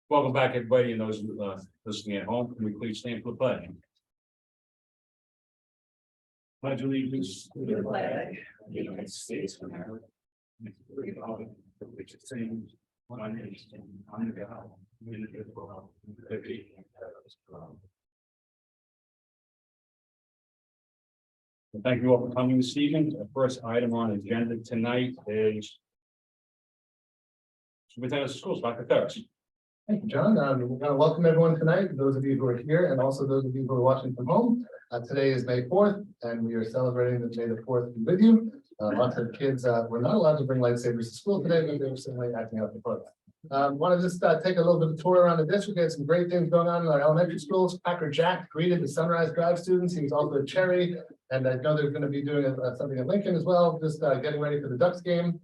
Welcome back, everybody, and those listening at home. Can we please stand for the pledge? Pledge allegiance to the flag of the United States of America, and to the republic for which it stands, one nation, under God, indivisible, with liberty and justice for all. Thank you all for coming this evening. The first item on the agenda tonight is Superintendent of Schools, Dr. Ferris. Thank you, John. We're going to welcome everyone tonight, those of you who are here, and also those of you who are watching from home. Today is May 4th, and we are celebrating that May the 4th be with you. Lots of kids were not allowed to bring lightsabers to school today, but they were certainly acting out the program. Want to just take a little bit of a tour around the district. We had some great things going on in our elementary schools. Packer Jack greeted the Sunrise Drive students. He was also at Cherry, and I know they're going to be doing something at Lincoln as well, just getting ready for the Ducks game.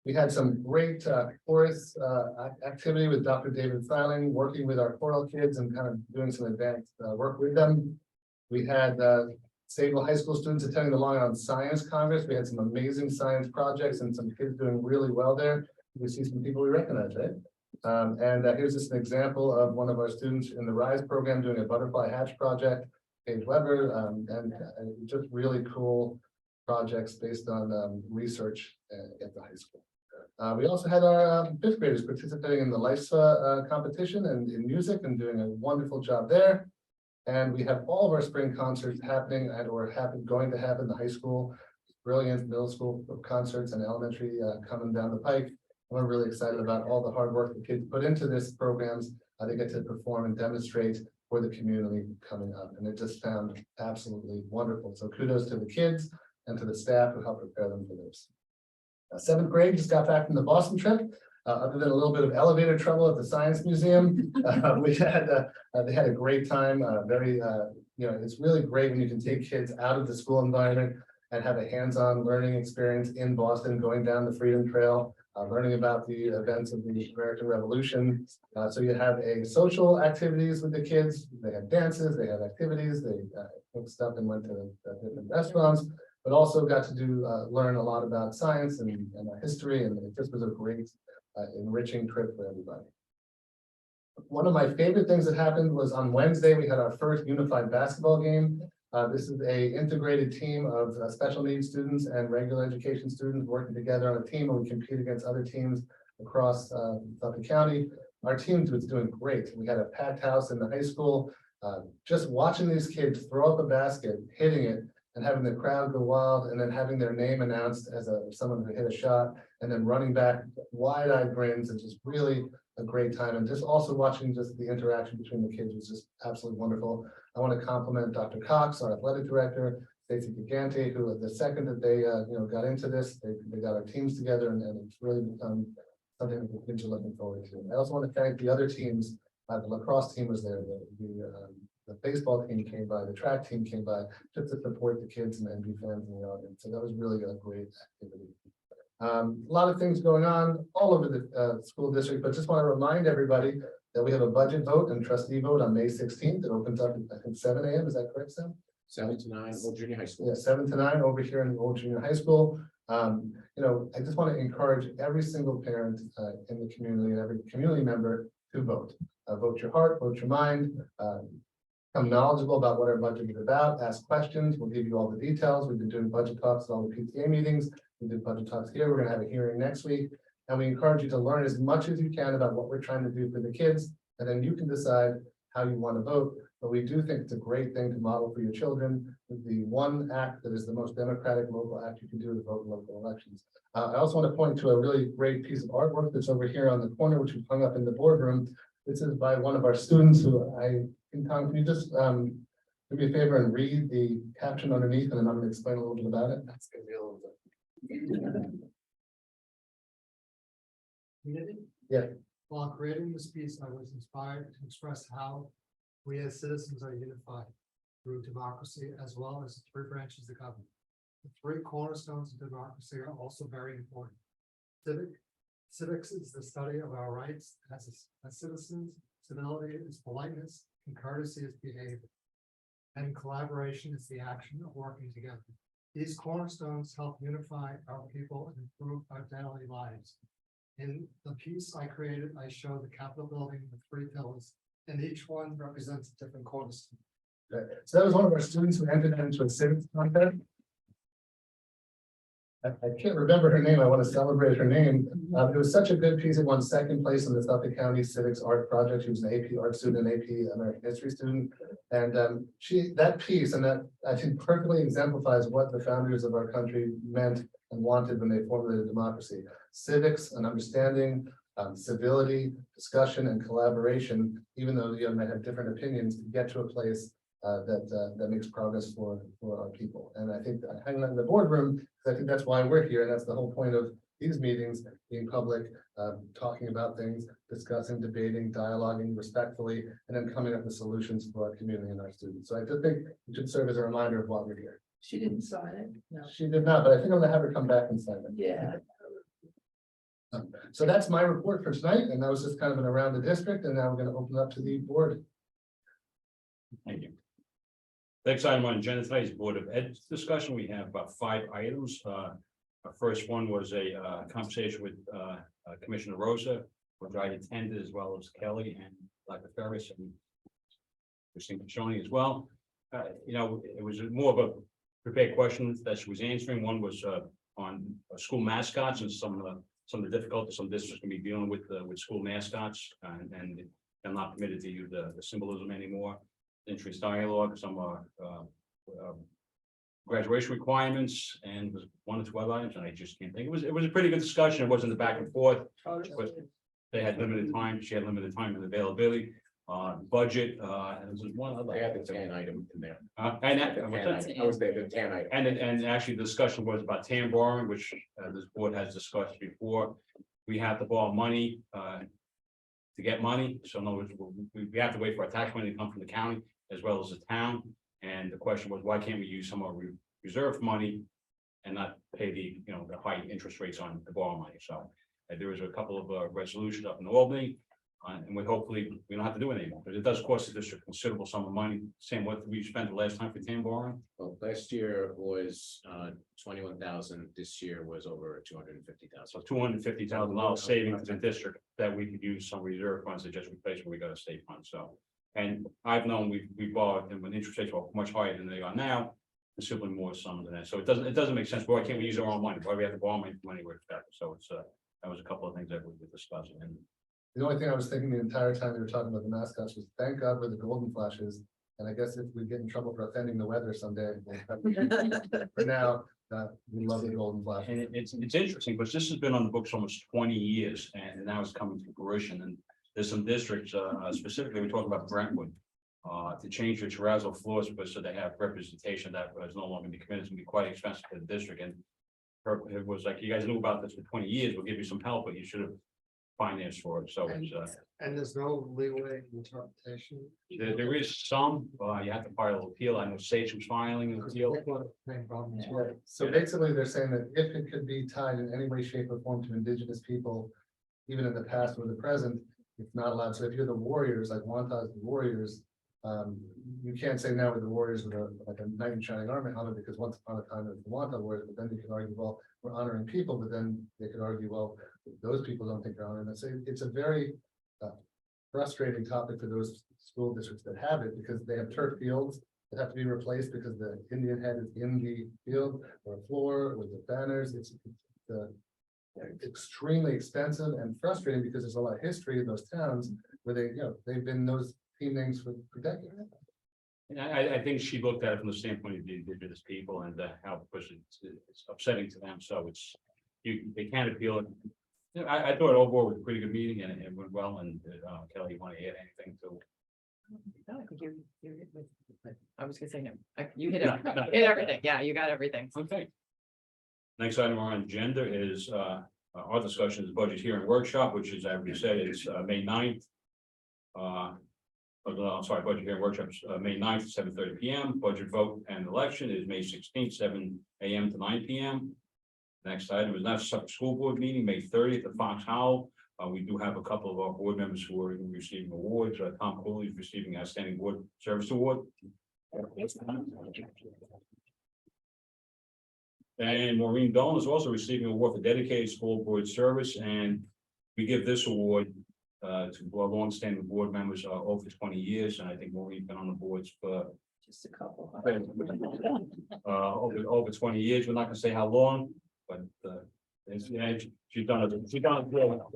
We had some great chorus activity with Dr. David Siling, working with our choral kids and kind of doing some advanced work with them. We had Sayville High School students attending the Long Island Science Congress. We had some amazing science projects and some kids doing really well there. We see some people we recognize, right? Here's just an example of one of our students in the RISE program doing a butterfly hatch project, Paige Weber, and just really cool projects based on research at the high school. We also had our fifth graders participating in the LIFESA competition and in music and doing a wonderful job there. And we have all of our spring concerts happening going to happen in the high school, brilliant middle school concerts and elementary coming down the pike. And we're really excited about all the hard work the kids put into this programs. They get to perform and demonstrate for the community coming up. And it just sounds absolutely wonderful. So kudos to the kids and to the staff who helped prepare them for this. Seventh grade just got back from the Boston trip. Other than a little bit of elevator trouble at the Science Museum, they had a great time. It's really great when you can take kids out of the school environment and have a hands-on learning experience in Boston, going down the Freedom Trail, learning about the events of the American Revolution. So you have social activities with the kids. They had dances, they had activities, they cooked stuff and went to different restaurants, but also got to learn a lot about science and history, and it just was a great enriching trip for everybody. One of my favorite things that happened was on Wednesday, we had our first unified basketball game. This is a integrated team of special needs students and regular education students working together on a team, and we compete against other teams across Suffolk County. Our team was doing great. We had a packed house in the high school. Just watching these kids throw up a basket, hitting it, and having the crowd go wild, and then having their name announced as someone who hit a shot, and then running back wide-eyed grins, and just really a great time. And just also watching just the interaction between the kids was just absolutely wonderful. I want to compliment Dr. Cox, our athletic director, Stacey Gigante, who the second that they got into this, they got our teams together, and it's really become something that the kids are looking forward to. I also want to thank the other teams. The lacrosse team was there, the baseball team came by, the track team came by, just to support the kids and be fans in the audience. So that was really a great activity. A lot of things going on all over the school district, but just want to remind everybody that we have a budget vote and trustee vote on May 16th. It opens up at, I think, 7 a.m. Is that correct, Sam? 7 to 9, Old Junior High School. Yeah, 7 to 9 over here in the Old Junior High School. I just want to encourage every single parent in the community and every community member to vote. Vote your heart, vote your mind. Become knowledgeable about what our budget is about, ask questions, we'll give you all the details. We've been doing budget talks at all the PTA meetings. We did budget talks here. We're going to have a hearing next week. And we encourage you to learn as much as you can about what we're trying to do for the kids. And then you can decide how you want to vote. But we do think it's a great thing to model for your children. The one act that is the most democratic local act you can do is vote in local elections. I also want to point to a really great piece of artwork that's over here on the corner, which we hung up in the boardroom. This is by one of our students who Tom, can you just do me a favor and read the caption underneath, and then I'm going to explain a little bit about it. That's gonna be a little bit. Yeah. While creating this piece, I was inspired to express how we as citizens are unified through democracy as well as the three branches of government. The three cornerstones of democracy are also very important. Civics is the study of our rights as citizens. Civility is politeness, and courtesy is behavior. And collaboration is the action of working together. These cornerstones help unify our people and improve our daily lives. In the piece I created, I show the Capitol building with three pillars, and each one represents a different cornerstone. So that was one of our students who entered into a civics contest. I can't remember her name. I want to celebrate her name. It was such a good piece. It won second place in the Suffolk County Civics Art Project. She was an AP art student, an AP American History student. And that piece, and that I think perfectly exemplifies what the founders of our country meant and wanted when they formulated democracy. Civics and understanding, civility, discussion, and collaboration, even though you might have different opinions, to get to a place that makes progress for our people. And I think hanging out in the boardroom, because I think that's why we're here, and that's the whole point of these meetings, being public, talking about things, discussing, debating, dialoguing respectfully, and then coming up with solutions for our community and our students. So I just think it should serve as a reminder of why we're here. She didn't sign it, no. She did not, but I think I'm gonna have her come back and sign it. Yeah. So that's my report for tonight, and that was just kind of an around the district, and now we're gonna open up to the board. Thank you. Next item on the agenda tonight is Board of Ed discussion. We have about 5 items. Our first one was a conversation with Commissioner Rosa, which I attended, as well as Kelly and Dr. Ferris and Christine Piccioni as well. It was more of a prepared questions that she was answering. One was on school mascots and some of the difficulties some districts can be dealing with school mascots, and they're not permitted to use the symbolism anymore. Interest dialogue, some graduation requirements, and was 1 or 2 other items, and I just can't think. It was a pretty good discussion. It wasn't the back and forth. But they had limited time. She had limited time and availability. Budget. And there was one other. I had the tan item in there. I was there, the tan item. And actually, the discussion was about TAM borrowing, which this board has discussed before. We have to borrow money to get money. So in other words, we have to wait for our tax money to come from the county as well as the town. And the question was, why can't we use some of our reserve money and not pay the high interest rates on the borrow money? So there was a couple of resolutions up in Albany. And hopefully we don't have to do it anymore, but it does cost the district considerable sum of money. Same what we spent the last time for TAM borrowing. Well, last year was 21,000. This year was over 250,000. So $250,000 saving to the district that we could use some reserve funds to just replace when we got a state fund. So, and I've known we borrowed, and when interest rates were much higher than they are now, considerably more sums than that. So it doesn't make sense. Why can't we use our own money? Why do we have to borrow money where it's better? So it's that was a couple of things that we discussed. And The only thing I was thinking the entire time we were talking about the mascots was thank God for the golden flashes. And I guess if we get in trouble for offending the weather someday, for now, we love the golden flash. And it's interesting, because this has been on the books almost 20 years, and now it's coming to fruition. And there's some districts, specifically, we're talking about Brentwood, to change their terrazzo floors, because so they have representation that is no longer in the community. It's gonna be quite expensive for the district. And it was like, you guys knew about this for 20 years. We'll give you some help, but you should have financed for it. So it's And there's no leeway in interpretation. there is some, you have to file an appeal. I know Sage was filing an appeal. Right. So basically, they're saying that if it could be tied in any way, shape, or form to indigenous people, even in the past or the present, it's not allowed. So if you're the Warriors, like Wanta's the Warriors, you can't say now we're the Warriors with a knight in shining armor helmet, because once upon a time it was the Wanta Warriors, but then you can argue, well, we're honoring people, but then they could argue, well, those people don't think they're honoring them. So it's a very frustrating topic for those school districts that have it, because they have turf fields that have to be replaced because the Indian head is in the field, or a floor with the banners. It's extremely expensive and frustrating, because there's a lot of history in those towns where they've been those team names for decades. And I think she looked at it from the standpoint of the indigenous people and how it's upsetting to them. So they can't appeal it. Yeah, I thought overall it was a pretty good meeting and it went well, and Kelly, you want to add anything to? No, I think you're good with, but I was gonna say no, you hit No, it, no. hit everything, yeah, you got everything. Okay. Next item on our agenda is our discussion is budget hearing workshop, which is, I already said, is May 9th. I'm sorry, budget hearing workshops, May 9th, 7:30 PM. Budget vote and election is May 16th, 7 AM to 9 PM. Next item is National School Board meeting, May 30th at Fox Howell. We do have a couple of our board members who are receiving awards. Tom Cooley is receiving Outstanding Board Service Award. And Maureen Dolan is also receiving an award for dedicated school board service, and we give this award to our longstanding board members over 20 years, and I think Maureen's been on the boards for Just a couple. over 20 years. We're not gonna say how long, but yeah, she's done it well.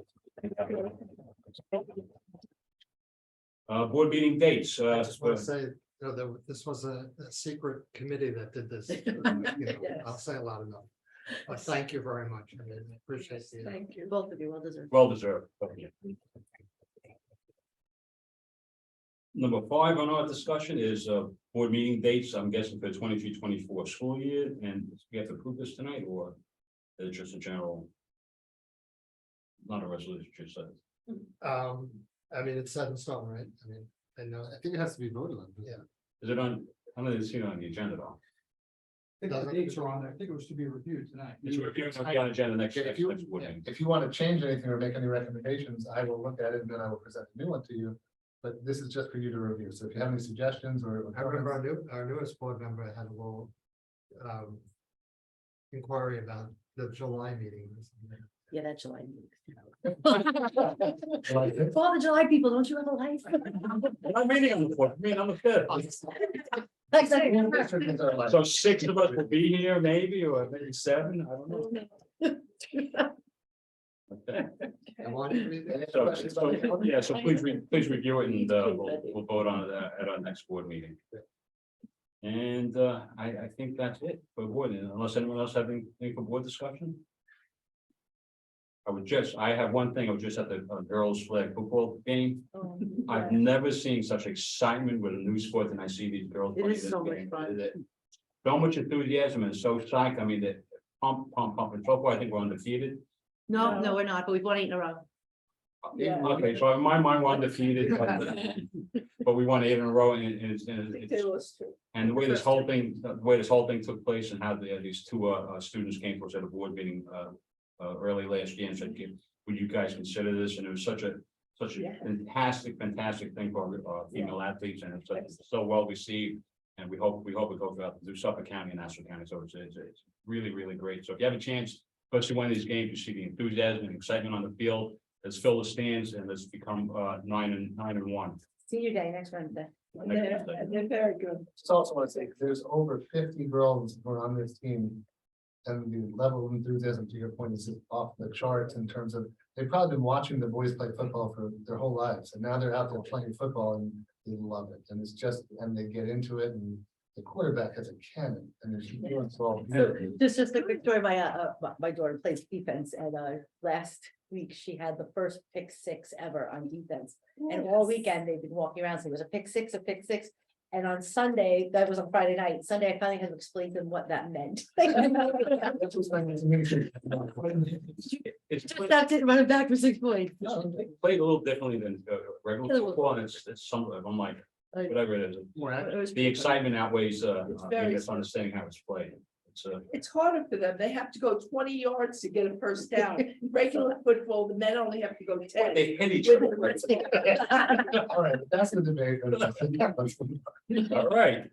Board meeting dates. I just want to say, that this was a secret committee that did this. I'll say a lot enough. But thank you very much. I mean, I appreciate it. Thank you, both of you, well deserved. Well deserved. Number 5 on our discussion is board meeting dates. I'm guessing for the 23-24 school year, and we have to approve this tonight, or is it just a general? Not a resolution, just a. I mean, it's set in stone, right? I mean, I know, I think it has to be voted on. Yeah. Is it on? I don't see it on the agenda though. I think the dates are on there. I think it was to be reviewed tonight. It's reviewed on the agenda next. If you, next board meeting. if you want to change anything or make any recommendations, I will look at it and then I will present a new one to you. But this is just for you to review. So if you have any suggestions or. I remember our newest board member had a little inquiry about the July meeting. Yeah, that July meeting. For all the July people, don't you have a life? I'm meeting on the 4th, I mean, on the 5th. Like that. So 6 of us will be here, maybe, or maybe 7, I don't know. Okay. I want to read it. Yeah, so please review it, and we'll vote on it at our next board meeting. And I think that's it for board, unless anyone else have anything for board discussion. I have one thing, I was just at the girls flag football game. Oh, I've yeah. never seen such excitement with a new sport than I see these girls. It playing is this so much game. fun. So much enthusiasm and so psyched. I mean, they pump, and so far, I think we're undefeated. No, we're not, but we've won 8 in a row. Yeah. Okay, so in my mind, we're undefeated, but we won 8 in a row, and and the way this whole thing, took place, and how these 2 students came to us at a board meeting early last year and said, would you guys consider this? And it was such a fantastic thing for our female athletes, and it's so well received. And we hope it goes out through Suffolk County and Nassau County. So it's really great. So if you have a chance, especially one of these games, you see the enthusiasm and excitement on the field. Let's fill the stands and let's become 9-1. Senior day next Wednesday. They're very good. Just also want to say, there's over 50 girls who are on this team. And the level of enthusiasm, to your point, is off the charts in terms of, they've probably been watching the boys play football for their whole lives. And now they're out there playing football and they love it. And it's just, and they get into it, and the quarterback has a cannon and there's doing so. So just a quick story. My daughter plays defense, and last week she had the first pick 6 ever on defense. And all weekend they've been walking around saying it was a pick six. And on Sunday, that was on Friday night. Sunday, I finally had to explain to them what that meant. That's what's like, It's That's it, running back for 6 points. played a little differently than regular football, and it's some of them, like, Like, whatever it is. it was- The excitement outweighs very just understanding how it's played. It's harder for them. They have to go 20 yards to get a first down. Regular football, the men only have to go 10. They hit each other. all right, that's the debate. All right.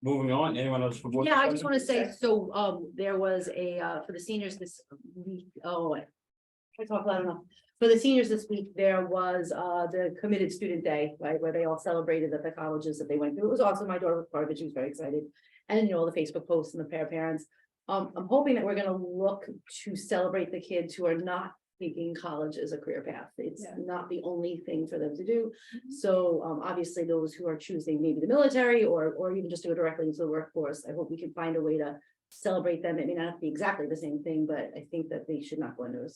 Moving on, anyone else for board? Yeah, I just want to say, so, there was for the seniors this week, I talk loud enough. For the seniors this week, there was, the committed student day, right, where they all celebrated at the colleges that they went to. It was awesome. My daughter was part of it. She was very excited. And, all the Facebook posts and the parents. I'm hoping that we're gonna look to celebrate the kids who are not thinking college is a career path. It's not the only thing for them to do. So obviously those who are choosing maybe the military or even just do it directly into the workforce, I hope we can find a way to celebrate them. It may not have to be exactly the same thing, but I think that they should not go into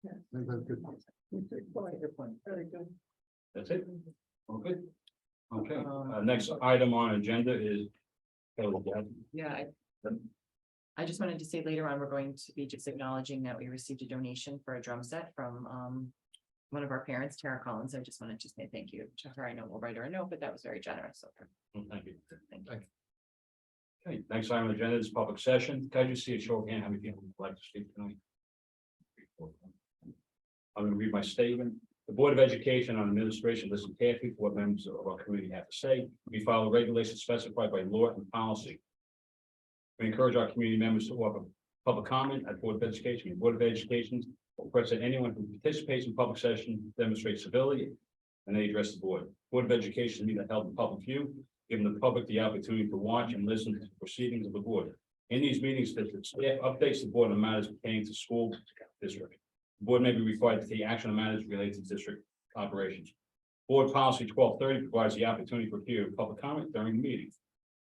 Very good. That's it? All good? Okay, next item on agenda is. Yeah, I just wanted to say later on, we're going to be just acknowledging that we received a donation for a drum set from one of our parents, Tara Collins. I just wanted to say thank you to her. I know we'll write her a note, but that was very generous of her. Well, thank you. Thank you. Okay, next item on the agenda is public session. Can I just see a show of hand, how many people would like to speak tonight? I'm gonna read my statement. The Board of Education and Administration listen carefully for what members of our committee have to say. We follow regulations specified by law and policy. We encourage our community members to offer public comment at Board of Education. The Board of Education requests that anyone who participates in public session demonstrates civility and they address the board. Board of Education meetings are held in public view, giving the public the opportunity to watch and listen to the proceedings of the board. In these meetings, the staff updates the board on matters pertaining to school district. The board may be required to take action on matters related to district operations. Board Policy 1230 provides the opportunity for hearing public comment during the meeting.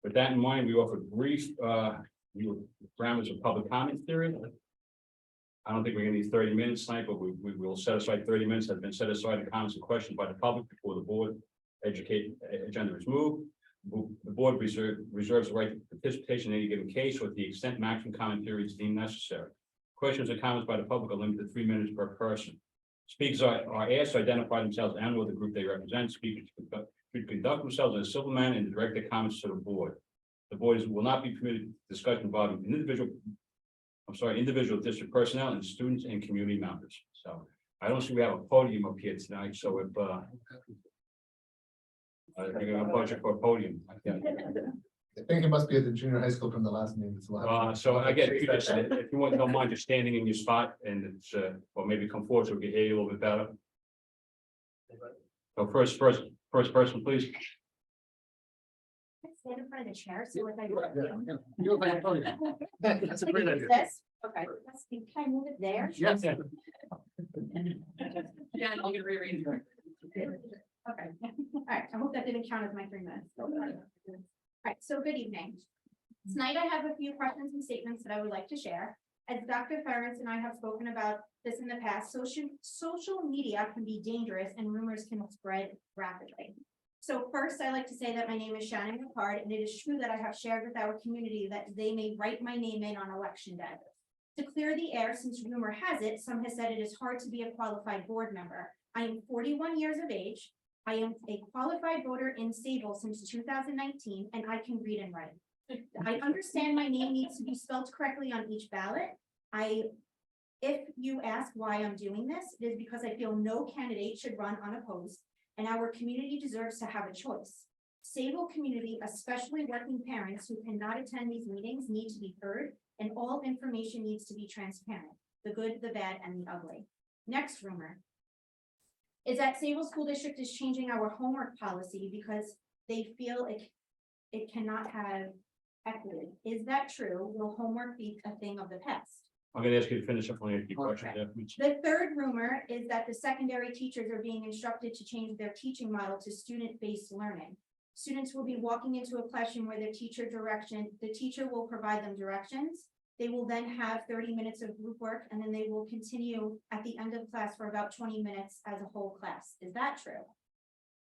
With that in mind, we offer brief parameters of public comment period. I don't think we're gonna need 30 minutes tonight, but we will set aside 30 minutes that have been set aside to comments and questions by the public before the board agenda is moved. The board reserves the right to participation in any given case or to the extent maximum comment period is deemed necessary. Questions or comments by the public are limited to 3 minutes per person. Speakers are asked to identify themselves and with the group they represent. Speakers should conduct themselves in a civil manner and direct their comments to the board. The board will not be permitted discussion involving individual district personnel and students and community members. So I don't see we have a podium up here tonight, so if you're gonna budget for a podium. I think it must be at the junior high school from the last meeting. So we'll have to- So again, if you don't mind just standing in your spot and it's, or maybe come forward so we can hear you a little bit better. So first person, please. Stand in front of the chair, so if I. You look like a podium. That's a great idea. This, okay, can I move it there? Yes. Yeah, you can reread it. Okay, all right, I hope that didn't count as my 3 minutes. All right, so good evening. Tonight I have a few questions and statements that I would like to share. As Dr. Ferris and I have spoken about this in the past, social media can be dangerous and rumors can spread rapidly. So first, I like to say that my name is Shannon McCard, and it is true that I have shared with our community that they may write my name in on election day. To clear the air, since rumor has it, some has said it is hard to be a qualified board member. I am 41 years of age. I am a qualified voter in Sayville since 2019, and I can read and write. I understand my name needs to be spelled correctly on each ballot. If you ask why I'm doing this, it is because I feel no candidate should run unopposed, and our community deserves to have a choice. Sayville community, especially working parents who cannot attend these meetings, need to be heard, and all information needs to be transparent, the good, the bad, and the ugly. Next rumor is that Sayville School District is changing our homework policy because they feel it cannot have equity. Is that true? Will homework be a thing of the past? I'm gonna ask you to finish up on a few questions. The third rumor is that the secondary teachers are being instructed to change their teaching model to student-based learning. Students will be walking into a classroom where the teacher will provide them directions. They will then have 30 minutes of group work, and then they will continue at the end of class for about 20 minutes as a whole class. Is that true?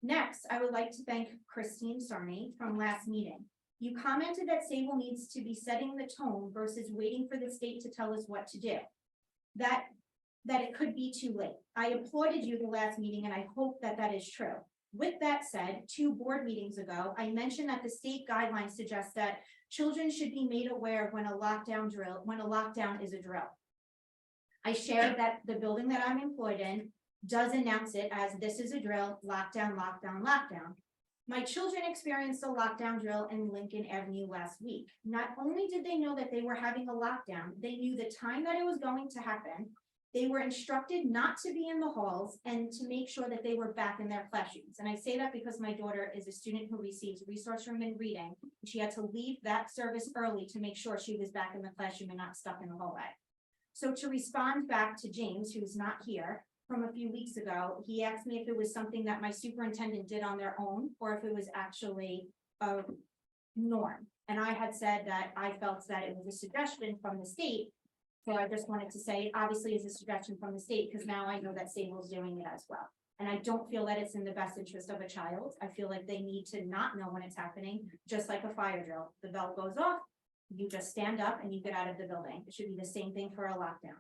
Next, I would like to thank Christine Sarney from last meeting. You commented that Sayville needs to be setting the tone versus waiting for the state to tell us what to do. That it could be too late. I applauded you the last meeting, and I hope that that is true. With that said, 2 board meetings ago, I mentioned that the state guidelines suggest that children should be made aware when a lockdown is a drill. I shared that the building that I'm employed in does announce it as this is a drill, lockdown, lockdown, lockdown. My children experienced a lockdown drill in Lincoln Avenue last week. Not only did they know that they were having a lockdown, they knew the time that it was going to happen. They were instructed not to be in the halls and to make sure that they were back in their classrooms. And I say that because my daughter is a student who receives resource room and reading. She had to leave that service early to make sure she was back in the classroom and not stuck in the hallway. So to respond back to James, who's not here, from a few weeks ago, he asked me if it was something that my superintendent did on their own or if it was actually a norm. And I had said that I felt that it was a suggestion from the state So I just wanted to say, obviously, it's a suggestion from the state, because now I know that Sayville's doing it as well. And I don't feel that it's in the best interest of a child. I feel like they need to not know when it's happening, just like a fire drill. The bell goes off, you just stand up and you get out of the building. It should be the same thing for a lockdown.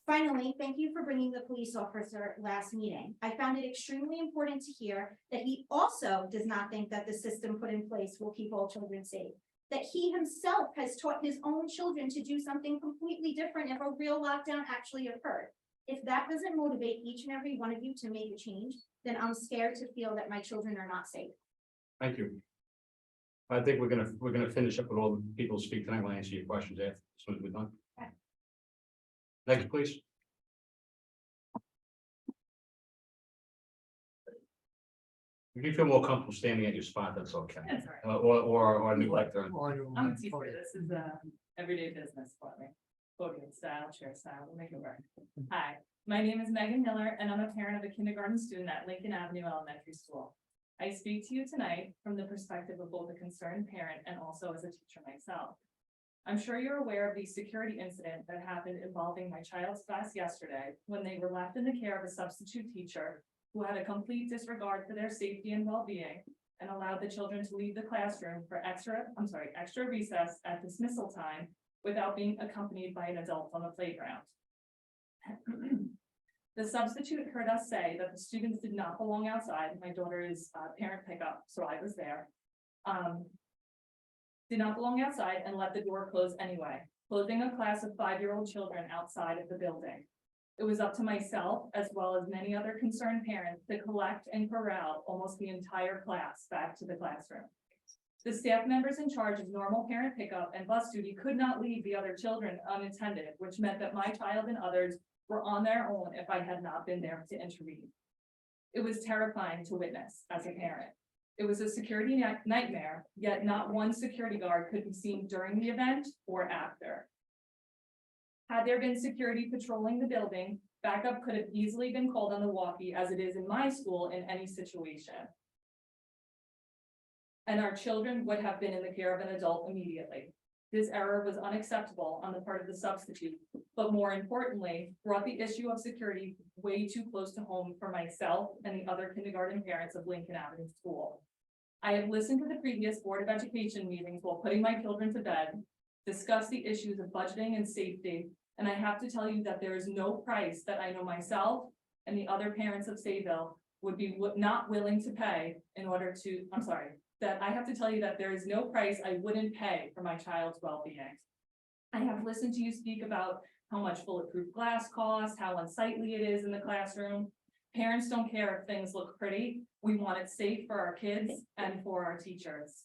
Finally, thank you for bringing the police officer last meeting. I found it extremely important to hear that he also does not think that the system put in place will keep all children safe. That he himself has taught his own children to do something completely different if a real lockdown actually occurred. If that doesn't motivate each and every one of you to make a change, then I'm scared to feel that my children are not safe. Thank you. I think we're gonna finish up with all the people who speak tonight. We'll answer your questions after, as soon as we're done. Okay. Next, please. If you feel more comfortable standing at your spot, that's okay. That's all right. Or neglect her. I'm too for this is everyday business for me. Podium style, chair style, we'll make it work. Hi, my name is Megan Miller and I'm a parent of a kindergarten student at Lincoln Avenue Elementary School. I speak to you tonight from the perspective of both a concerned parent and also as a teacher myself. I'm sure you're aware of the security incident that happened involving my child's class yesterday when they were left in the care of a substitute teacher who had a complete disregard for their safety and well-being and allowed the children to leave the classroom for extra recess at dismissal time without being accompanied by an adult on the playground. The substitute heard us say that the students did not belong outside. My daughter is parent pickup, so I was there. Did not belong outside and let the door close anyway, closing a class of 5-year-old children outside of the building. It was up to myself, as well as many other concerned parents, to collect and corral almost the entire class back to the classroom. The staff members in charge of normal parent pickup and bus duty could not leave the other children unattended, which meant that my child and others were on their own if I had not been there to intervene. It was terrifying to witness as a parent. It was a security nightmare, yet not one security guard could be seen during the event or after. Had there been security patrolling the building, backup could have easily been called on the walkie as it is in my school in any situation. And our children would have been in the care of an adult immediately. This error was unacceptable on the part of the substitute, but more importantly, brought the issue of security way too close to home for myself and the other kindergarten parents of Lincoln Avenue School. I have listened to the previous Board of Education meetings while putting my children to bed, discussed the issues of budgeting and safety, and I have to tell you that there is no price that I know myself and the other parents of Sayville would be not willing to pay in order to, that I have to tell you that there is no price I wouldn't pay for my child's well-being. I have listened to you speak about how much bulletproof glass costs, how unsightly it is in the classroom. Parents don't care if things look pretty. We want it safe for our kids and for our teachers.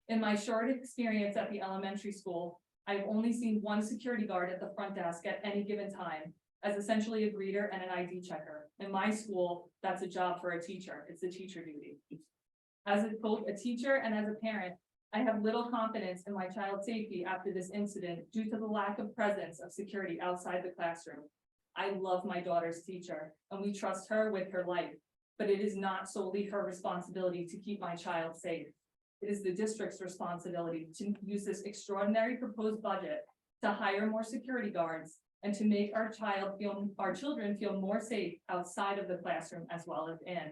In my short experience at the elementary school, I've only seen one security guard at the front desk at any given time, as essentially a greeter and an ID checker. In my school, that's a job for a teacher. It's a teacher duty. As both a teacher and as a parent, I have little confidence in my child's safety after this incident due to the lack of presence of security outside the classroom. I love my daughter's teacher and we trust her with her life, but it is not solely her responsibility to keep my child safe. It is the district's responsibility to use this extraordinary proposed budget to hire more security guards and to make our children feel more safe outside of the classroom as well as in.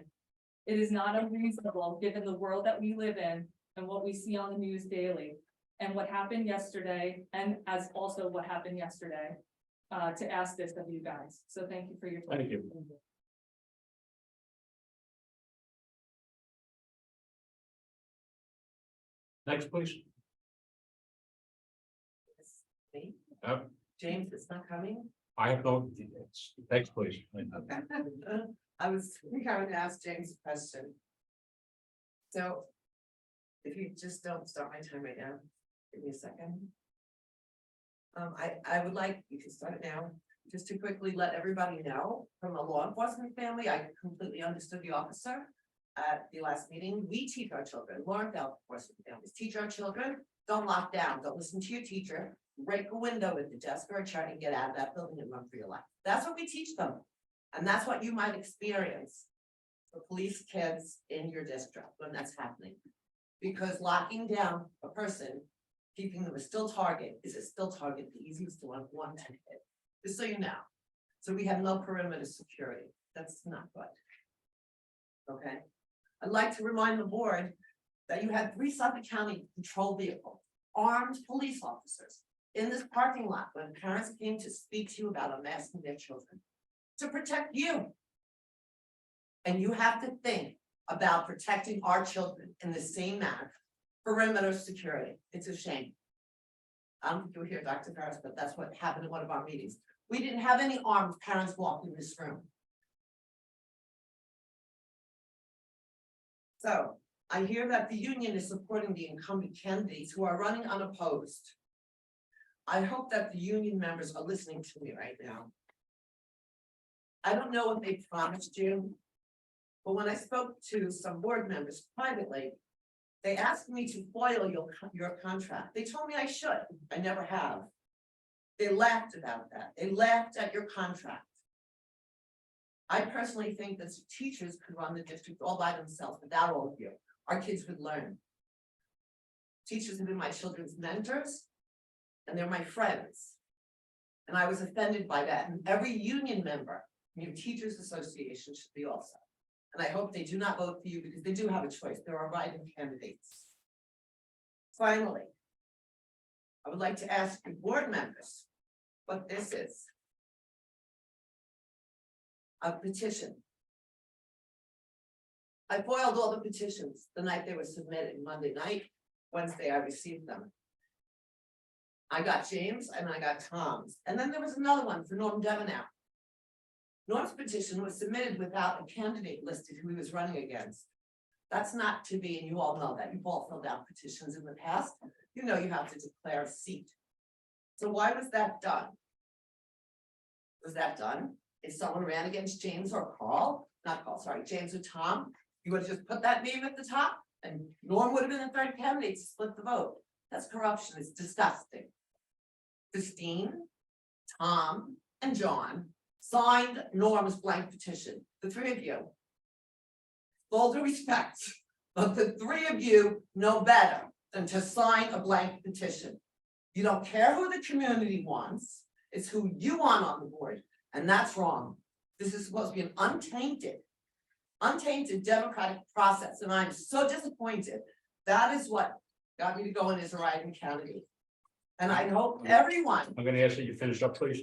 It is not unreasonable given the world that we live in and what we see on the news daily and what happened yesterday and as also what happened yesterday to ask this of you guys. So thank you for your time. Thank you. Next, please. Me? Yep. James, it's not coming? I have no, next, please. Okay. I was going to ask James a question. So if you just don't start my time right now, give me a second. I would like, you can start it now, just to quickly let everybody know from a law enforcement family, I completely understood the officer at the last meeting. We teach our children, law enforcement families, teach our children, don't lock down, don't listen to your teacher, break a window with the desk or a chair and get out of that building and run for your life. That's what we teach them. And that's what you might experience for police kids in your district when that's happening. Because locking down a person keeping them a still target. Is a still target the easiest one to hit? Just so you know. So we have no perimeter security. That's not good. Okay. I'd like to remind the board that you had 3 Suffolk County patrol vehicles, armed police officers in this parking lot when parents came to speak to you about unmasking their children to protect you. And you have to think about protecting our children in the same manner. Perimeter security. It's a shame. I don't think you were here, Dr. Ferris, but that's what happened in one of our meetings. We didn't have any armed parents walk in this room. So I hear that the union is supporting the incumbent candidates who are running unopposed. I hope that the union members are listening to me right now. I don't know what they promised you, but when I spoke to some board members privately, they asked me to foil your contract. They told me I should. I never have. They laughed about that. They laughed at your contract. I personally think that teachers could run the district all by themselves without all of you. Our kids would learn. Teachers have been my children's mentors, and they're my friends. And I was offended by that. And every union member, your teachers association should be also. And I hope they do not vote for you because they do have a choice. There are write-in candidates. Finally, I would like to ask the board members what this is. A petition. I foiled all the petitions the night they were submitted, Monday night. Wednesday, I received them. I got James and I got Tom's. And then there was another one for Norm Devenow. Norm's petition was submitted without a candidate listed who he was running against. That's not to be, and you all know that. You've all filled out petitions in the past. You know you have to declare a seat. So why was that done? Was that done? If someone ran against James or Carl, not Carl, sorry, James or Tom, you would have just put that name at the top and Norm would have been the third candidate to split the vote. That's corruption. It's disgusting. Christine, Tom, and John signed Norm's blank petition. The 3 of you. All due respect, but the 3 of you know better than to sign a blank petition. You don't care who the community wants. It's who you want on the board. And that's wrong. This is supposed to be an untainted democratic process. And I'm so disappointed. That is what got me to go in as a write-in candidate. And I hope everyone, I'm gonna ask that you finish up, please.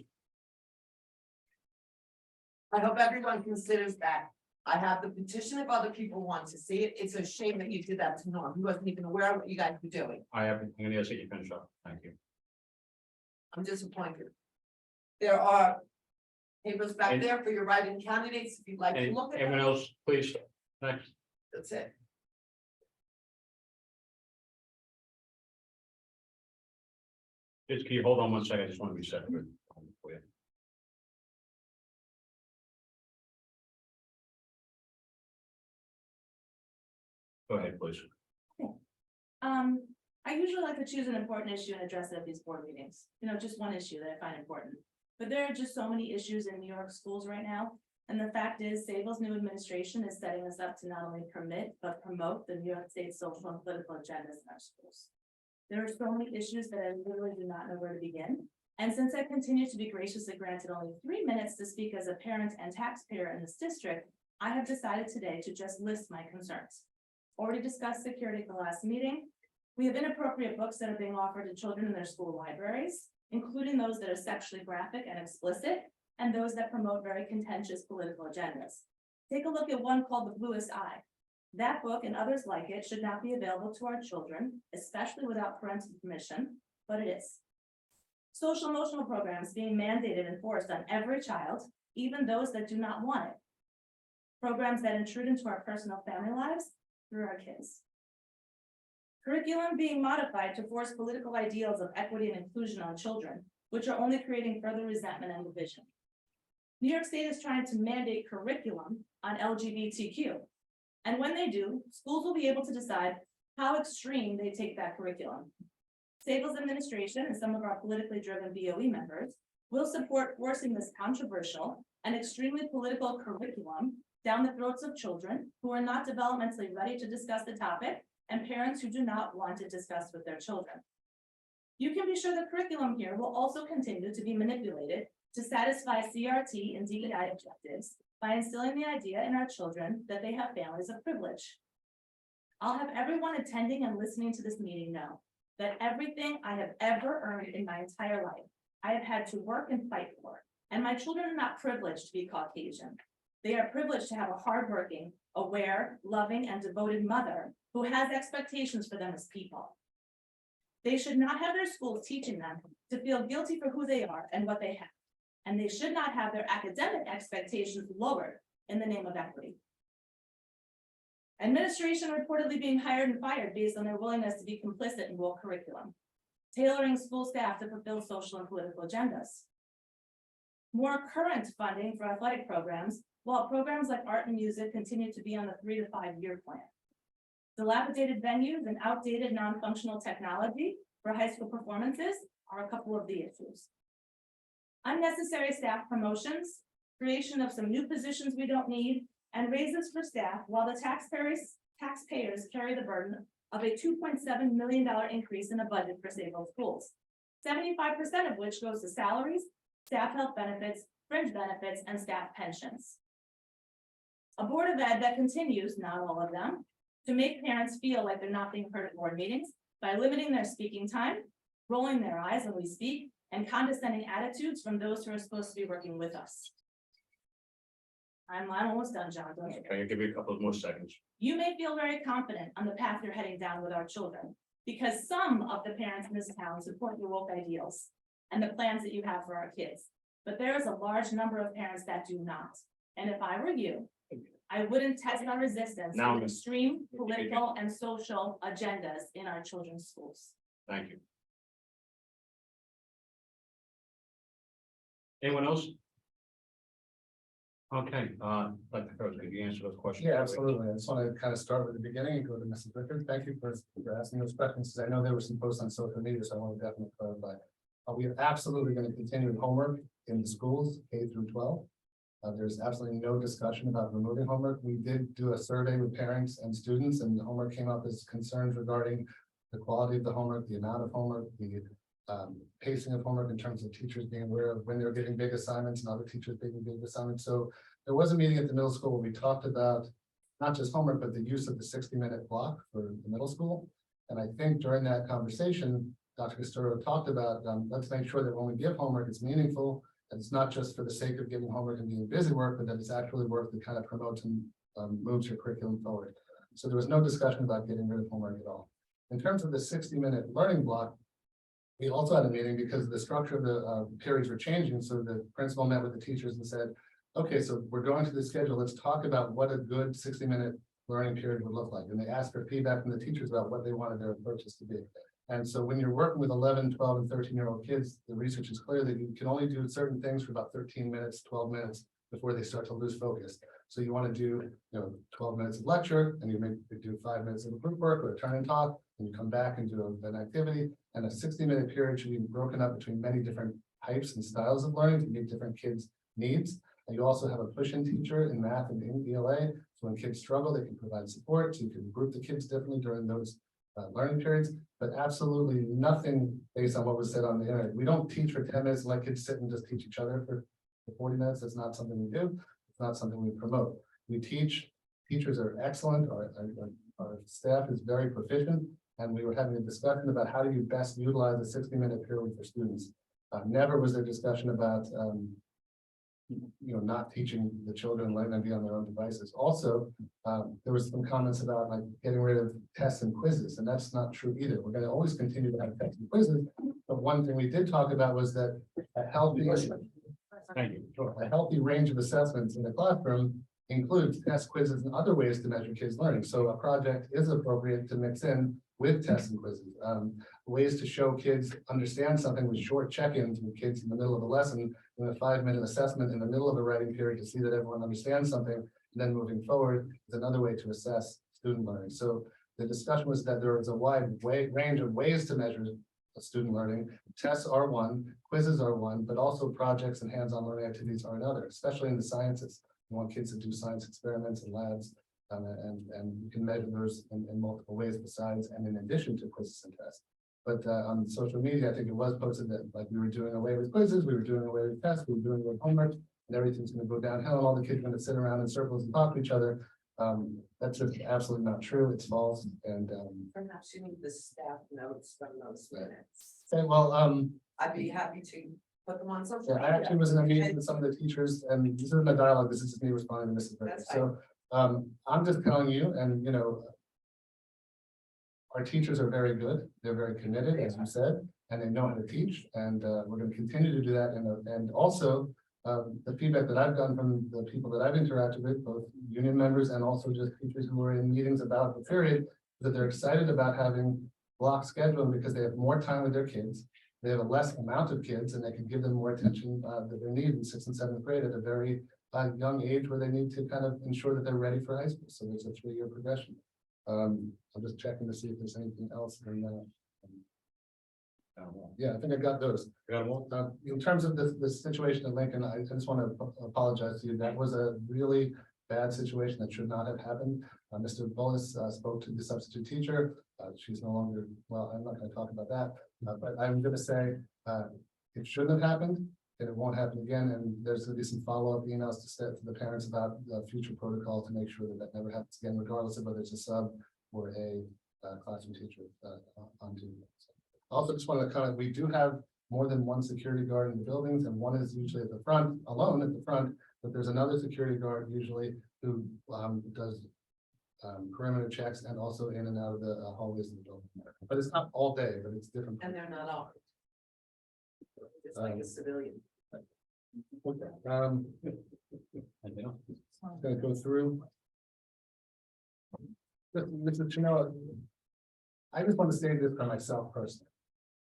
I hope everyone considers that. I have the petition if other people want to see it. It's a shame that you did that to Norm. He wasn't even aware of what you guys were doing. I'm gonna ask that you finish up. Thank you. I'm disappointed. There are papers back And- there for your write-in candidates if you'd like to And look at anyone them. else, please, next. That's it. Just can you hold on one second? I just want to reset it. For you. Go ahead, please. I usually like to choose an important issue and address it at these board meetings, just one issue that I find important. But there are just so many issues in New York schools right now. And the fact is, Sayville's new administration is setting us up to not only permit, but promote the New York State social and political agendas in our schools. There are so many issues that I literally do not know where to begin. And since I continue to be graciously granted only 3 minutes to speak as a parent and taxpayer in this district, I have decided today to just list my concerns. Already discussed security at the last meeting. We have inappropriate books that are being offered to children in their school libraries, including those that are sexually graphic and explicit, and those that promote very contentious political agendas. Take a look at one called The Bluest Eye. That book and others like it should not be available to our children, especially without parental permission, but it is. Social emotional programs being mandated and forced on every child, even those that do not want it. Programs that intrude into our personal family lives through our kids. Curriculum being modified to force political ideals of equity and inclusion on children, which are only creating further resentment and division. New York State is trying to mandate curriculum on LGBTQ. And when they do, schools will be able to decide how extreme they take that curriculum. Sayville's administration and some of our politically driven BOE members will support forcing this controversial and extremely political curriculum down the throats of children who are not developmentally ready to discuss the topic and parents who do not want it discussed with their children. You can be sure the curriculum here will also continue to be manipulated to satisfy CRT and DEI objectives by instilling the idea in our children that they have families of privilege. I'll have everyone attending and listening to this meeting know that everything I have ever earned in my entire life, I have had to work and fight for. And my children are not privileged to be Caucasian. They are privileged to have a hardworking, aware, loving, and devoted mother who has expectations for them as people. They should not have their schools teaching them to feel guilty for who they are and what they have. And they should not have their academic expectations lowered in the name of equity. Administration reportedly being hired and fired based on their willingness to be complicit in woke curriculum. Tailoring school staff to fulfill social and political agendas. More current funding for athletic programs, while programs like art and music continue to be on the 3 to 5 year plan. Dilapidated venues and outdated non-functional technology for high school performances are a couple of the issues. Unnecessary staff promotions, creation of some new positions we don't need, and raises for staff while the taxpayers carry the burden of a $2.7 million increase in the budget for Sayville schools, 75% of which goes to salaries, staff health benefits, fringe benefits, and staff pensions. A board of ed that continues, not all of them, to make parents feel like they're not being heard at board meetings by limiting their speaking time, rolling their eyes when we speak, and condescending attitudes from those who are supposed to be working with us. I'm almost done, John. Can I give you a couple of more seconds? You may feel very confident on the path you're heading down with our children, because some of the parents in this town support your woke ideals and the plans that you have for our kids. But there is a large number of parents that do not. And if I were you, I wouldn't test our resistance Now, to extreme political and social agendas in our children's schools. Thank you. Anyone else? Okay, like the first, maybe answer those questions. Yeah, absolutely. I just want to kind of start with the beginning and go to Mrs. Rickard. Thank you for asking those questions. I know there were some posts on social media, so I want to definitely clarify. We are absolutely going to continue homework in the schools, K through 12. There's absolutely no discussion about removing homework. We did do a survey with parents and students, and the homework came up as concerns regarding the quality of the homework, the amount of homework, the pacing of homework in terms of teachers being aware of when they're getting big assignments and other teachers getting big assignments. So there was a meeting at the middle school where we talked about not just homework, but the use of the 60-minute block for the middle school. And I think during that conversation, Dr. Castoro talked about let's make sure that when we give homework, it's meaningful. And it's not just for the sake of giving homework and being busy work, but that it's actually work that kind of promotes and moves your curriculum forward. So there was no discussion about getting rid of homework at all. In terms of the 60-minute learning block, we also had a meeting because the structure of the periods were changing. So the principal met with the teachers and said, okay, so we're going to the schedule. Let's talk about what a good 60-minute learning period would look like. And they asked for feedback from the teachers about what they wanted their approaches to be. And so when you're working with 11, 12, and 13-year-old kids, the research is clear that you can only do certain things for about 13 minutes, 12 minutes before they start to lose focus. So you want to do 12 minutes of lecture, and you maybe do 5 minutes of group work or a turn and talk, and you come back and do an activity. And a 60-minute period should be broken up between many different types and styles of learning to meet different kids' needs. And you also have a push-in teacher in math and in ELA. So when kids struggle, they can provide support. So you can group the kids differently during those learning periods, but absolutely nothing based on what was said on the internet. We don't teach for 10 minutes and let kids sit and just teach each other for 40 minutes. That's not something we do. It's not something we promote. We teach, teachers are excellent. Our staff is very proficient. And we were having a discussion about how do you best utilize the 60-minute period for students. Never was there discussion about not teaching the children, letting them be on their own devices. Also, there was some comments about like getting rid of tests and quizzes, and that's not true either. We're going to always continue to have tests and quizzes, but one thing we did talk about was that a healthy range of assessments in the classroom includes tests, quizzes, and other ways to measure kids' learning. So a project is appropriate to mix in with tests and quizzes. Ways to show kids understand something with short check-ins with kids in the middle of a lesson, and a 5-minute assessment in the middle of a writing period to see that everyone understands something, and then moving forward is another way to assess student learning. So the discussion was that there is a wide range of ways to measure student learning. Tests are one, quizzes are one, but also projects and hands-on learning activities are another, especially in the sciences. You want kids to do science experiments and labs, and you can measure those in multiple ways besides and in addition to quizzes and tests. But on social media, I think it was posted that like we were doing away with quizzes, we were doing away with tests, we were doing away with homework, and everything's gonna go downhill, and all the kids are gonna sit around in circles and talk to each other. That's just absolutely not true. It's false. And Perhaps you need the staff notes from those minutes. well, I'd be happy to put them on social yeah, I media. actually was in a meeting with some of the teachers, and this isn't a dialogue, this is just me responding to Mrs. Burke. That's So, I'm just telling you, and you know, our teachers are very good, they're very committed, as you said, and they know how to teach, and we're gonna continue to do that, and also the feedback that I've gotten from the people that I've interacted with, both union members and also just teachers who were in meetings about the period, that they're excited about having block scheduling because they have more time with their kids. They have a less amount of kids and they can give them more attention that they need in 6th and 7th grade at a very young age where they need to kind of ensure that they're ready for high school. So there's a 3-year progression. I'm just checking to see if there's anything else in that. Yeah, I think I got those. In terms of this situation in Lincoln, I just want to apologize to you. That was a really bad situation that should not have happened. Mr. Bullis spoke to the substitute teacher. She's no longer, well, I'm not going to talk about that, but I'm going to say it shouldn't have happened and it won't happen again. And there's going to be some follow-up emails to the parents about the future protocol to make sure that that never happens again, regardless of whether it's a sub or a classroom teacher on duty. Also, just want to comment, we do have more than one security guard in the buildings, and one is usually at the front, alone at the front, but there's another security guard usually who does perimeter checks and also in and out of the hallways of the building. But it's not all day, but it's different. And they're not armed. It's like a civilian. Okay, I'm gonna go through. Mr. Chinella, I just want to say this for myself personally.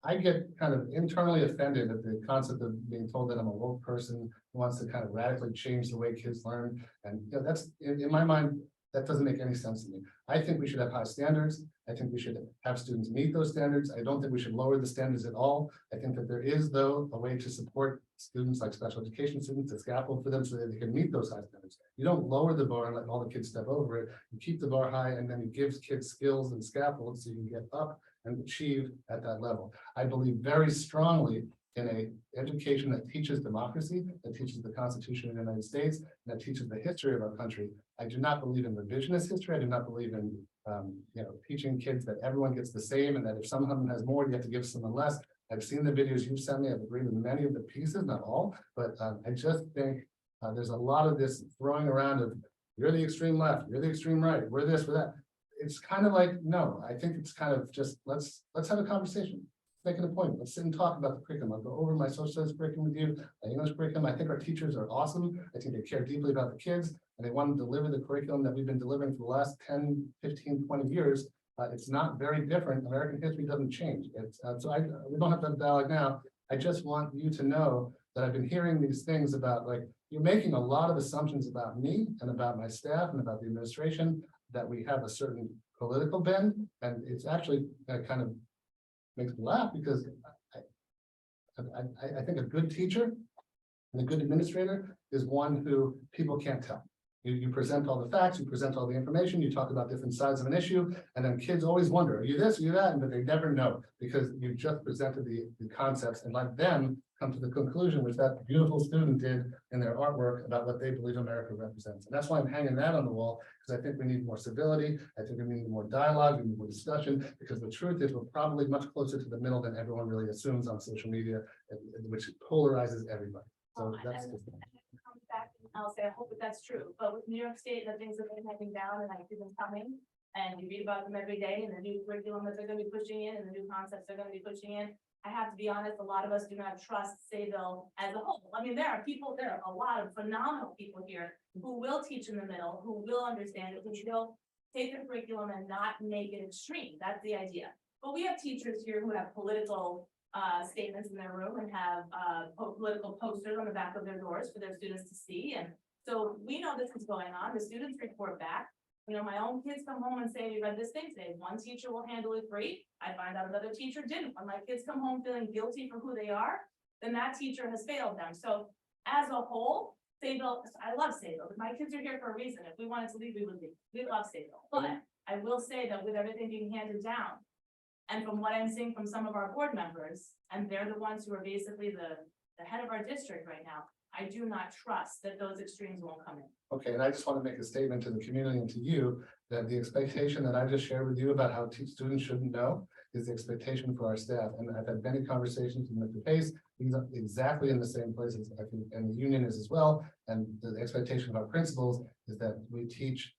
I get kind of internally offended at the concept of being told that I'm a woke person who wants to kind of radically change the way kids learn. And you know, that's in my mind, that doesn't make any sense to me. I think we should have high standards. I think we should have students meet those standards. I don't think we should lower the standards at all. I think that there is, though, a way to support students like special education students, a scaffold for them so that they can meet those high standards. You don't lower the bar and let all the kids step over it. You keep the bar high and then you give kids skills and scaffolds so you can get up and achieve at that level. I believe very strongly in an education that teaches democracy, that teaches the Constitution of the United States, and that teaches the history of our country. I do not believe in revisionist history. I do not believe in teaching kids that everyone gets the same and that if someone has more, you have to give someone less. I've seen the videos you've sent me. I've agreed with many of the pieces, not all, but I just think there's a lot of this throwing around of you're the extreme left, you're the extreme right, we're this, we're that. It's kind of like, no, I think it's kind of just, let's have a conversation. Make an appointment. Let's sit and talk about the curriculum. I'll go over my social studies curriculum with you, my English curriculum. I think our teachers are awesome. I think they care deeply about the kids and they want to deliver the curriculum that we've been delivering for the last 10, 15, 20 years. It's not very different. American history doesn't change. It's we don't have to have dialogue now. I just want you to know that I've been hearing these things about like, you're making a lot of assumptions about me and about my staff and about the administration, that we have a certain political bend. And it's actually kind of makes me laugh because I think a good teacher and a good administrator is one who people can't tell. You present all the facts, you present all the information, you talk about different sides of an issue, and then kids always wonder, are you this, are you that? But they never know because you just presented the concepts and let them come to the conclusion, which that beautiful student did in their artwork about what they believe America represents. And that's why I'm hanging that on the wall, because I think we need more civility. I think we need more dialogue, we need more discussion, because the truth is we're probably much closer to the middle than everyone really assumes on social media, which polarizes everybody. So that's just. I'll say, I hope that that's true, but with New York State, the things that they're taking down and I see them coming, and you read about them every day, and the new curriculum that they're gonna be pushing in, and the new concepts they're gonna be pushing in. I have to be honest, a lot of us do not trust Sayville as a whole. I mean, there are a lot of phenomenal people here who will teach in the middle, who will understand it, who will take the curriculum and not make it extreme. That's the idea. But we have teachers here who have political statements in their room and have political posters on the back of their doors for their students to see. And so we know this is going on. The students report back. You know, my own kids come home and say, we read this thing today. One teacher will handle it great. I find out another teacher didn't. When my kids come home feeling guilty for who they are, then that teacher has failed them. So as a whole, Sayville, I love Sayville. My kids are here for a reason. If we wanted to leave, we would leave. We love Sayville. But I will say that with everything being handed down, And from what I'm seeing from some of our board members, and they're the ones who are basically the head of our district right now, I do not trust that those extremes won't come in. Okay, and I just want to make a statement to the community and to you that the expectation that I just shared with you about how students shouldn't know is the expectation for our staff. And I've had many conversations with Mr. Pace. He's exactly in the same place as I think, and the union is as well. And the expectation of our principals is that we teach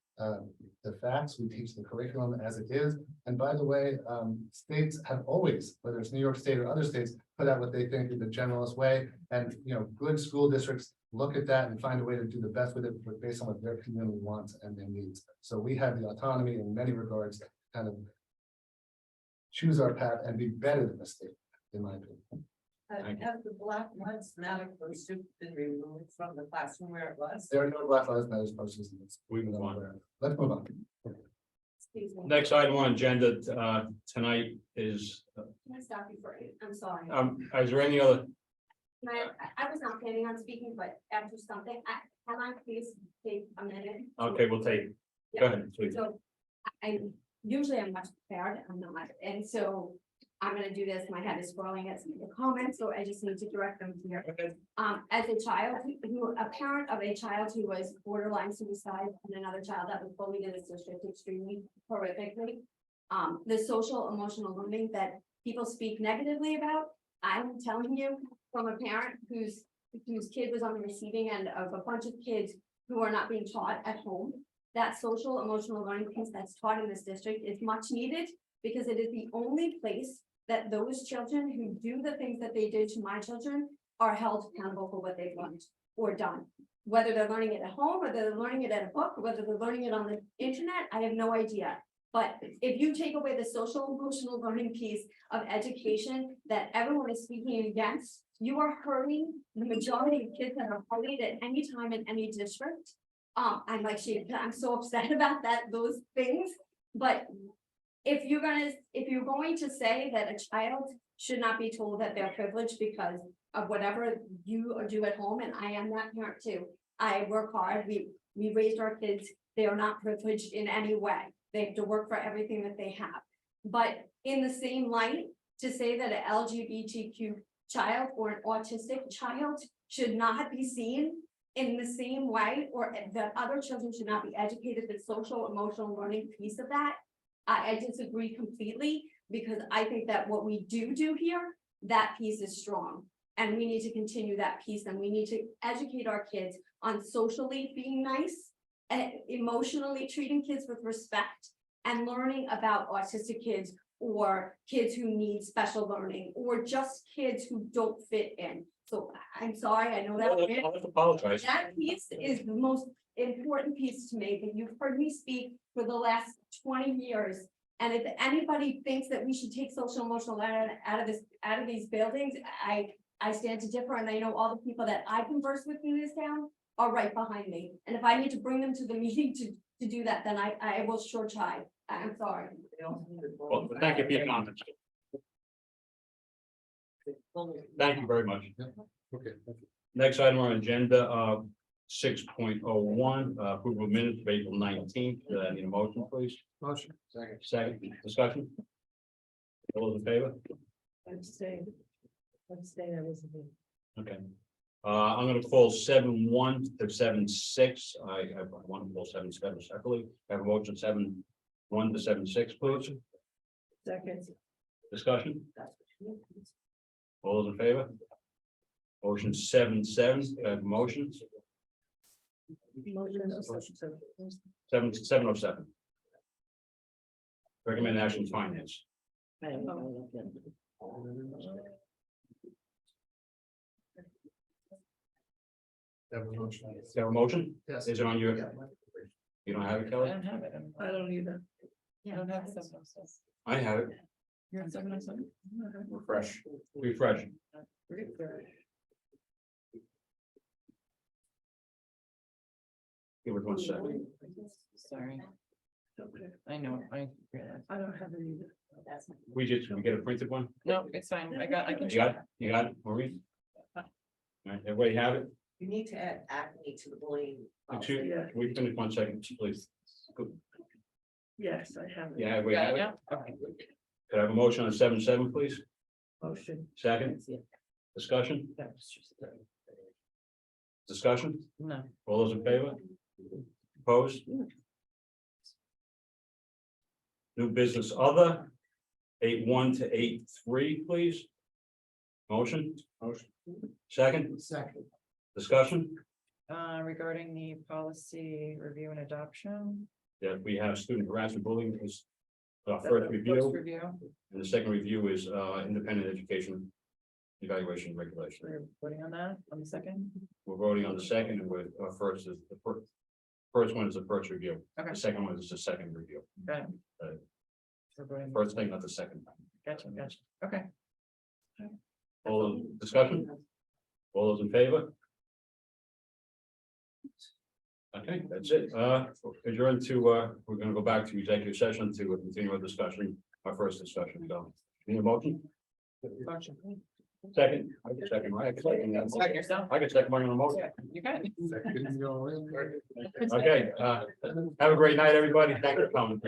the facts, we teach the curriculum as it is. And by the way, states have always, whether it's New York State or other states, put out what they think is the generalist way. And, you know, good school districts look at that and find a way to do the best with it based on what their community wants and their needs. So we have the autonomy in many regards, to kind of choose our path and be better than the state, in my opinion. Have the Black Lives Matter poster been removed from the classroom where it was? There are no Black Lives Matter posters in this. We move on. Let's move on. Excuse me. Next item on agenda tonight is, Can I stop you for it? I'm sorry. is there any other? I was not planning on speaking, but after something, can I please take a minute? Okay, we'll take, go ahead, please. So usually I'm much prepared, I'm not, and so I'm gonna do this, my head is scrolling at some of the comments, so I just need to direct them here. As a child, a parent of a child who was borderline suicide and another child that was bullied in this district extremely horrifically. The social emotional learning that people speak negatively about, I'm telling you, from a parent whose kid was on the receiving end of a bunch of kids who are not being taught at home. That social emotional learning piece that's taught in this district is much needed because it is the only place that those children who do the things that they did to my children are held accountable for what they've learned or done. Whether they're learning it at home, whether they're learning it at a book, whether they're learning it on the internet, I have no idea. But if you take away the social emotional learning piece of education that everyone is speaking against, you are hurting the majority of kids that are bullied at any time in any district. I'm like, I'm so upset about those things, but if you're going to say that a child should not be told that they're privileged because of whatever you do at home, and I am that parent too. I work hard, we raised our kids, they are not privileged in any way. They have to work for everything that they have. But in the same light, to say that an LGBTQ child or an autistic child should not be seen in the same way, or that other children should not be educated, the social emotional learning piece of that, I disagree completely, because I think that what we do here, that piece is strong. And we need to continue that piece, and we need to educate our kids on socially being nice, and emotionally treating kids with respect, and learning about autistic kids or kids who need special learning, or just kids who don't fit in. So I'm sorry, I know that. I'll apologize. That piece is the most important piece to me, that you've heard me speak for the last 20 years. And if anybody thinks that we should take social emotional learning out of these buildings, I stand to differ, and I know all the people that I converse with in this town are right behind me. And if I need to bring them to the meeting to do that, then I will sure try. I'm sorry. Well, thank you for your comments. Thank you very much. Okay. Next item on agenda, 6.01, approval of minutes of April 19th. Need a motion, please? Motion. Second, discussion? All those in favor? I'm staying, I wasn't here. Okay. I'm gonna call 7-1 to 7-6. I want to call 7-7 separately. I have a motion 7-1 to 7-6, please. Second. Discussion? All those in favor? Motion 7-7, motions, 707. Recommend action finance. Have a motion. Is there a motion? Yes. Is it on your, you don't have it, I Kelly? don't have it. I don't either. I don't have 707. I have it. You're at 707? Refresh. Give it 1 second. Sorry. I know, I realize. I don't have it either. We get a printed one? No, it's fine. I can. You got it, Maurice? All right, everybody have it? You need to add acne to the bullying. Excuse me, we finish 1 second, please. Good. Yes, I have it. Yeah, everybody have it? Yeah, okay. Could I have a motion on 7.7, please? Motion. Second, discussion? Discussion? No. All those in favor? Opposed? New business other, 8.1 to 8.3, please. Motion? Motion. Second, Second. discussion? Regarding the policy review and adoption. Yeah, we have student harassment bullying is our That's first the review, Review. and the second review is independent education evaluation regulation. We're voting on that on the second. We're voting on the second, and we're, first is the first one is the first review. Okay. The second one is the second review. Got it. Uh, We're voting. First thing, not the second. Gotcha. Okay. All discussion? All those in favor? Okay, that's it. Adjourn to, we're gonna go back to executive session to continue our discussion, our first discussion. So, need a motion? Motion. Second, I can second, right? I can second that. Second yourself. I can second mine on the motion. You got it. Okay, have a great night, everybody. Thanks for coming.